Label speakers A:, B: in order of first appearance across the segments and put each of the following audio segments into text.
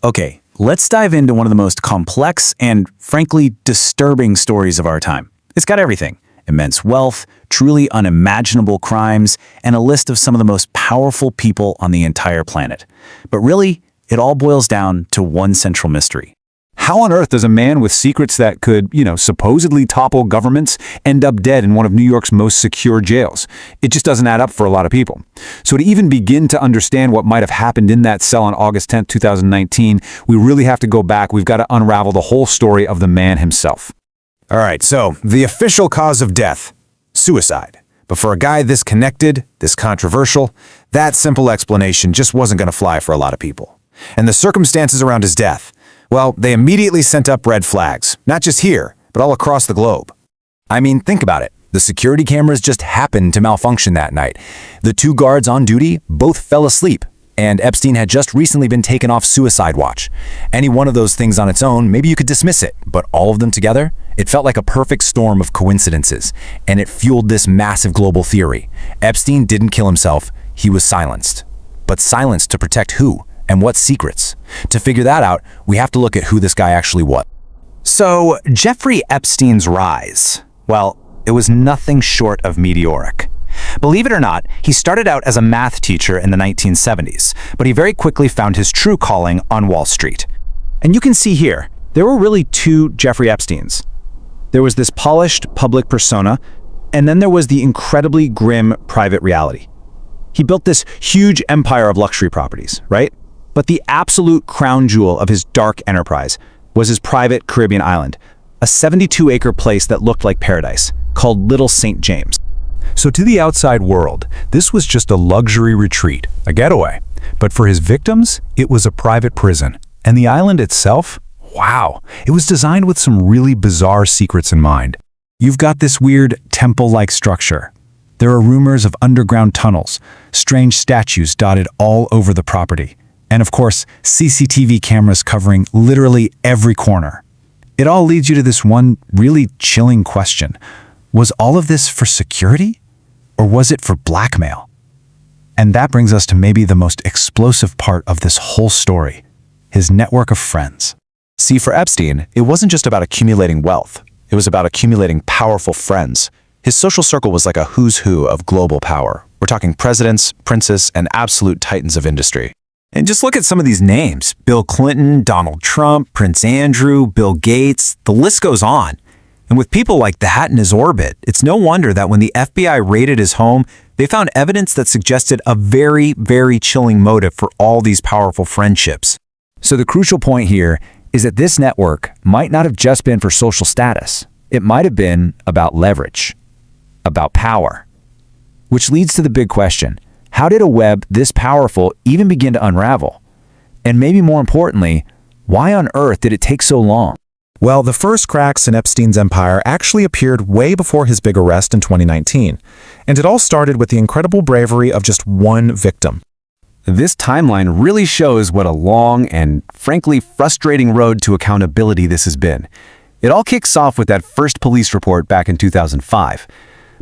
A: Okay, let's dive into one of the most complex and, frankly, disturbing stories of our time. It's got everything: immense wealth, truly unimaginable crimes, and a list of some of the most powerful people on the entire planet. But really, it all boils down to one central mystery.
B: How on earth does a man with secrets that could, supposedly topple governments end up dead in one of New York's most secure jails? It just doesn't add up for a lot of people. So to even begin to understand what might have happened in that cell on August 10th, 2019, we really have to go back. We've got to unravel the whole story of the man himself.
C: All right, so the official cause of death: suicide. But for a guy this connected, this controversial, that simple explanation just wasn't going to fly for a lot of people. And the circumstances around his death, well, they immediately sent up red flags, not just here, but all across the globe. I mean, think about it. The security cameras just happened to malfunction that night. The two guards on duty both fell asleep, and Epstein had just recently been taken off suicide watch. Any one of those things on its own, maybe you could dismiss it, but all of them together, it felt like a perfect storm of coincidences, and it fueled this massive global theory. Epstein didn't kill himself, he was silenced. But silenced to protect who? And what secrets? To figure that out, we have to look at who this guy actually was.
A: So, Jeffrey Epstein's rise, well, it was nothing short of meteoric. Believe it or not, he started out as a math teacher in the 1970s, but he very quickly found his true calling on Wall Street. And you can see here, there were really two Jeffrey Epsteins. There was this polished public persona, and then there was the incredibly grim private reality. He built this huge empire of luxury properties, right? But the absolute crown jewel of his dark enterprise was his private Caribbean island, a 72-acre place that looked like paradise, called Little St. James.
B: So to the outside world, this was just a luxury retreat, a getaway. But for his victims, it was a private prison. And the island itself? Wow, it was designed with some really bizarre secrets in mind. You've got this weird temple-like structure. There are rumors of underground tunnels, strange statues dotted all over the property, and of course, CCTV cameras covering literally every corner. It all leads you to this one really chilling question. Was all of this for security? Or was it for blackmail? And that brings us to maybe the most explosive part of this whole story: his network of friends.
C: See, for Epstein, it wasn't just about accumulating wealth. It was about accumulating powerful friends. His social circle was like a who's who of global power. We're talking presidents, princes, and absolute titans of industry.
A: And just look at some of these names: Bill Clinton, Donald Trump, Prince Andrew, Bill Gates, the list goes on. And with people like that in his orbit, it's no wonder that when the FBI raided his home, they found evidence that suggested a very, very chilling motive for all these powerful friendships.
B: So the crucial point here is that this network might not have just been for social status. It might have been about leverage, about power. Which leads to the big question: how did a web this powerful even begin to unravel? And maybe more importantly, why on earth did it take so long?
C: Well, the first cracks in Epstein's empire actually appeared way before his big arrest in 2019. And it all started with the incredible bravery of just one victim.
A: This timeline really shows what a long and, frankly, frustrating road to accountability this has been. It all kicks off with that first police report back in 2005.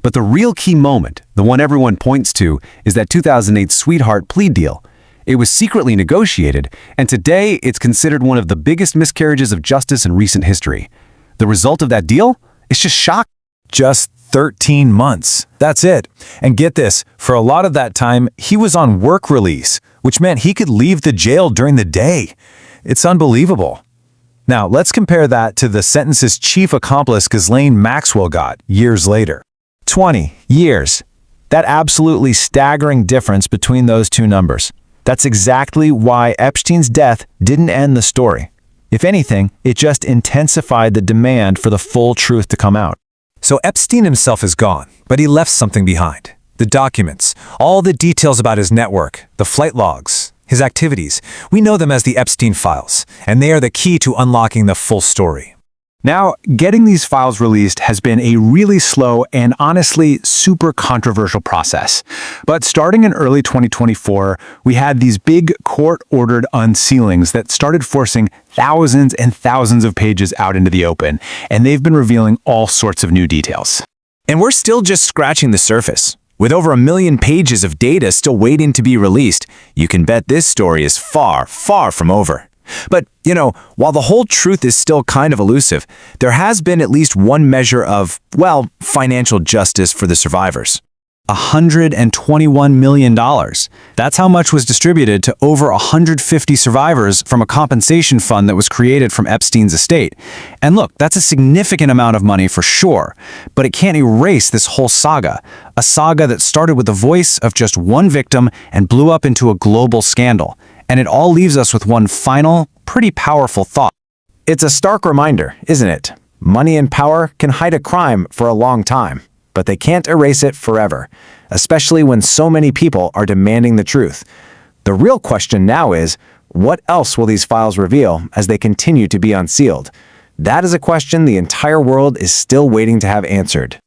A: But the real key moment, the one everyone points to, is that 2008 sweetheart plea deal. It was secretly negotiated, and today it's considered one of the biggest miscarriages of justice in recent history. The result of that deal? It's just shocking.
C: Just 13 months. That's it. And get this, for a lot of that time, he was on work release, which meant he could leave the jail during the day. It's unbelievable. Now, let's compare that to the sentence his chief accomplice Ghislaine Maxwell got years later. 20 years. That absolutely staggering difference between those two numbers. That's exactly why Epstein's death didn't end the story. If anything, it just intensified the demand for the full truth to come out. So Epstein himself is gone, but he left something behind. The documents, all the details about his network, the flight logs, his activities. We know them as the Epstein Files, and they are the key to unlocking the full story.
A: Now, getting these files released has been a really slow and honestly super controversial process. But starting in early 2024, we had these big court-ordered unsealings that started forcing thousands and thousands of pages out into the open, and they've been revealing all sorts of new details. And we're still just scratching the surface. With over 1 million pages of data still waiting to be released, you can bet this story is far, far from over. But, while the whole truth is still kind of elusive, there has been at least one measure of, well, financial justice for the survivors. $121 million. That's how much was distributed to over 150 survivors from a compensation fund that was created from Epstein's estate. And look, that's a significant amount of money for sure, but it can't erase this whole saga. A saga that started with the voice of just one victim and blew up into a global scandal. And it all leaves us with one final, pretty powerful thought.
C: It's a stark reminder, isn't it? Money and power can hide a crime for a long time, but they can't erase it forever, especially when so many people are demanding the truth. The real question now is, what else will these files reveal as they continue to be unsealed? That is a question the entire world is still waiting to have answered.